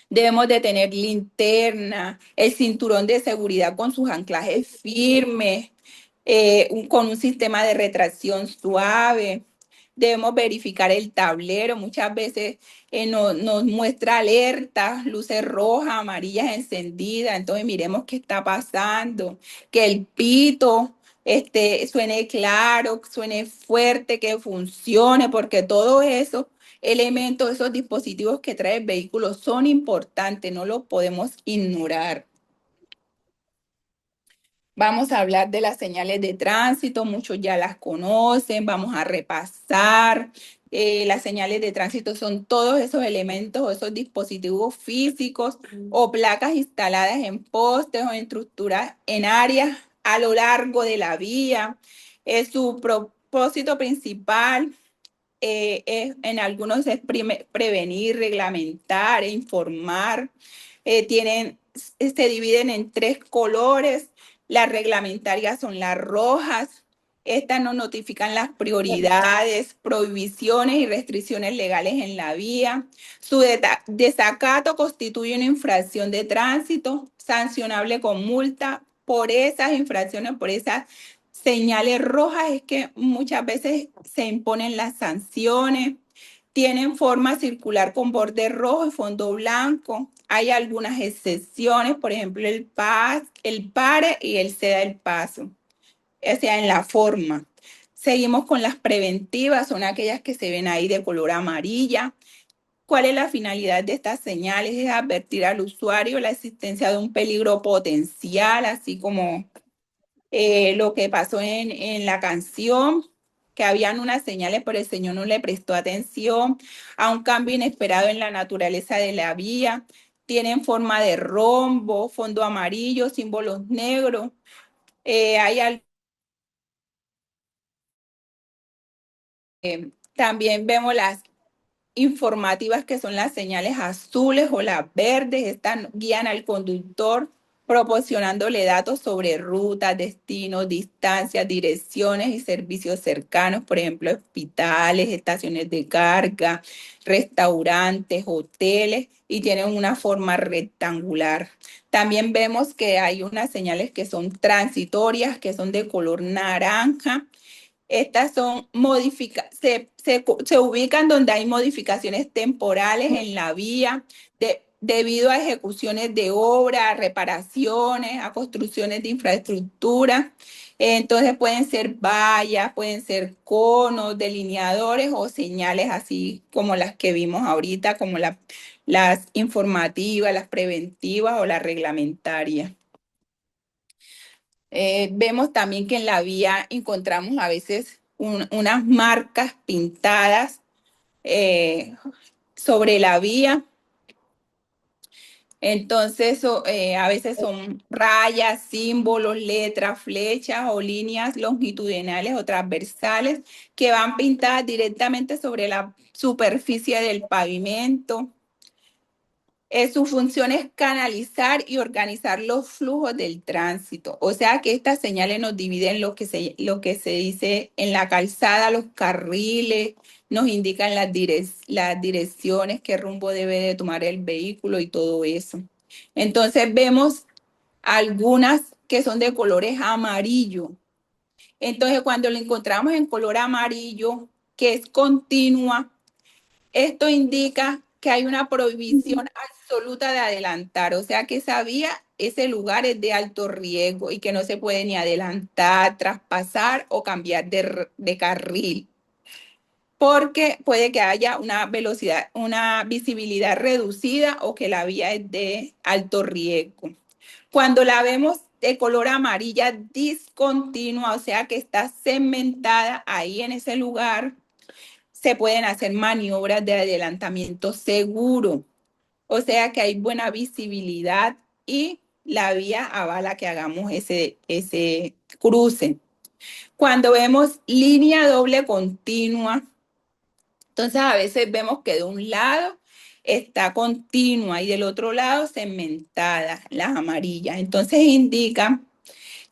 Debemos de tener linterna, el cinturón de seguridad con sus anclajes firmes, con un sistema de retracción suave. Debemos verificar el tablero. Muchas veces nos muestra alertas, luces rojas, amarillas encendidas. Entonces miremos qué está pasando. Que el pito suene claro, suene fuerte, que funcione, porque todo eso elementos, esos dispositivos que trae el vehículo son importantes, no los podemos ignorar. Vamos a hablar de las señales de tránsito, muchos ya las conocen, vamos a repasar. Las señales de tránsito son todos esos elementos o esos dispositivos físicos o placas instaladas en postes o en estructuras en áreas a lo largo de la vía. Su propósito principal en algunos es prevenir, reglamentar e informar. Se dividen en 3 colores. Las reglamentarias son las rojas. Estas nos notifican las prioridades, prohibiciones y restricciones legales en la vía. Su desacato constituye una infracción de tránsito sancionable con multa. Por esas infracciones, por esas señales rojas es que muchas veces se imponen las sanciones. Tienen forma circular con borde rojo y fondo blanco. Hay algunas excepciones, por ejemplo, el pare y el ceda el paso, o sea, en la forma. Seguimos con las preventivas, son aquellas que se ven ahí de color amarilla. ¿Cuál es la finalidad de estas señales? Es advertir al usuario la existencia de un peligro potencial, así como lo que pasó en la canción, que habían unas señales, pero el Señor no le prestó atención a un cambio inesperado en la naturaleza de la vía. Tienen forma de rombo, fondo amarillo, símbolos negros. Hay también vemos las informativas, que son las señales azules o las verdes. Estas guían al conductor proporcionándole datos sobre rutas, destinos, distancias, direcciones y servicios cercanos, por ejemplo, hospitales, estaciones de carga, restaurantes, hoteles, y tienen una forma rectangular. También vemos que hay unas señales que son transitorias, que son de color naranja. Estas son se ubican donde hay modificaciones temporales en la vía debido a ejecuciones de obra, a reparaciones, a construcciones de infraestructura. Entonces pueden ser vallas, pueden ser conos, delineadores o señales así como las que vimos ahorita, como las informativas, las preventivas o las reglamentarias. Vemos también que en la vía encontramos a veces unas marcas pintadas sobre la vía. Entonces, a veces son rayas, símbolos, letras, flechas o líneas longitudinales o transversales que van pintadas directamente sobre la superficie del pavimento. Su función es canalizar y organizar los flujos del tránsito. O sea que estas señales nos dividen lo que se dice en la calzada, los carriles, nos indican las direcciones, qué rumbo debe de tomar el vehículo y todo eso. Entonces vemos algunas que son de colores amarillo. Entonces cuando lo encontramos en color amarillo, que es continua, esto indica que hay una prohibición absoluta de adelantar, o sea que esa vía, ese lugar es de alto riesgo y que no se puede ni adelantar, traspasar o cambiar de carril, porque puede que haya una velocidad, una visibilidad reducida o que la vía es de alto riesgo. Cuando la vemos de color amarilla discontinua, o sea que está segmentada ahí en ese lugar, se pueden hacer maniobras de adelantamiento seguro. O sea que hay buena visibilidad y la vía avala que hagamos ese cruce. Cuando vemos línea doble continua, entonces a veces vemos que de un lado está continua y del otro lado segmentada, las amarillas. Entonces indica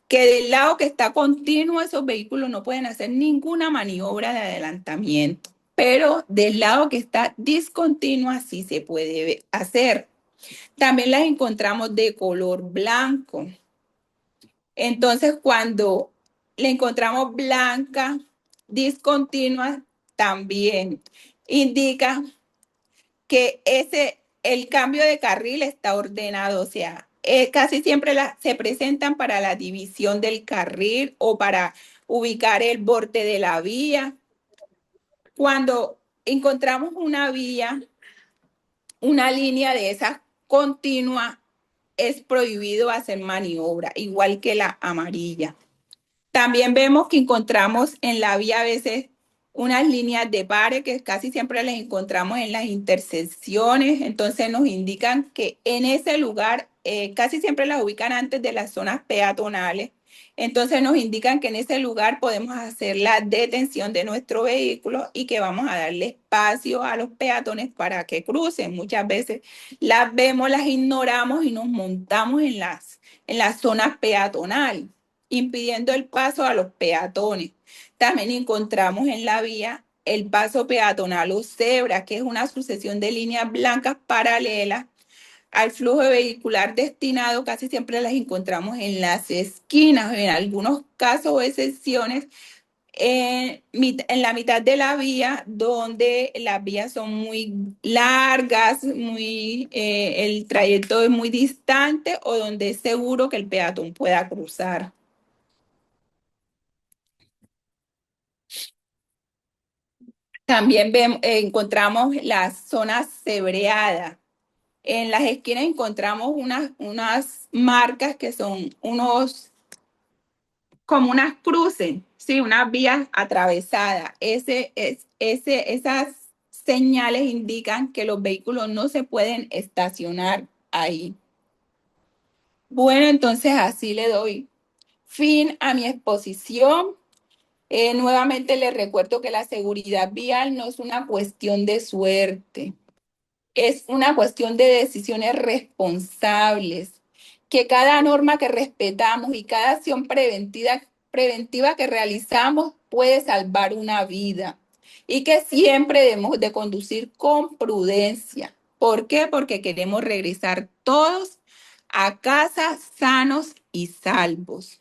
que del lado que está continuo esos vehículos no pueden hacer ninguna maniobra de adelantamiento, pero del lado que está discontinua sí se puede hacer. También las encontramos de color blanco. Entonces, cuando le encontramos blanca, discontinua, también indica que el cambio de carril está ordenado, o sea, casi siempre se presentan para la división del carril o para ubicar el borde de la vía. Cuando encontramos una vía, una línea de esas continua, es prohibido hacer maniobra, igual que la amarilla. También vemos que encontramos en la vía a veces unas líneas de pare que casi siempre las encontramos en las intersecciones, entonces nos indican que en ese lugar casi siempre las ubican antes de las zonas peatonales, entonces nos indican que en ese lugar podemos hacer la detención de nuestro vehículo y que vamos a darle espacio a los peatones para que crucen. Muchas veces las vemos, las ignoramos y nos montamos en las zonas peatonales, impidiendo el paso a los peatones. También encontramos en la vía el paso peatonal o cebra, que es una sucesión de líneas blancas paralelas al flujo vehicular destinado. Casi siempre las encontramos en las esquinas, en algunos casos o excepciones en la mitad de la vía, donde las vías son muy largas, el trayecto es muy distante o donde es seguro que el peatón pueda cruzar. También encontramos las zonas cebreadas. En las esquinas encontramos unas marcas que son como unas cruces, ¿sí? Unas vías atravesadas. Esas señales indican que los vehículos no se pueden estacionar ahí. Bueno, entonces así le doy fin a mi exposición. Nuevamente les recuerdo que la seguridad vial no es una cuestión de suerte, es una cuestión de decisiones responsables, que cada norma que respetamos y cada acción preventiva que realizamos puede salvar una vida y que siempre debemos de conducir con prudencia. ¿Por qué? Porque queremos regresar todos a casa sanos y salvos.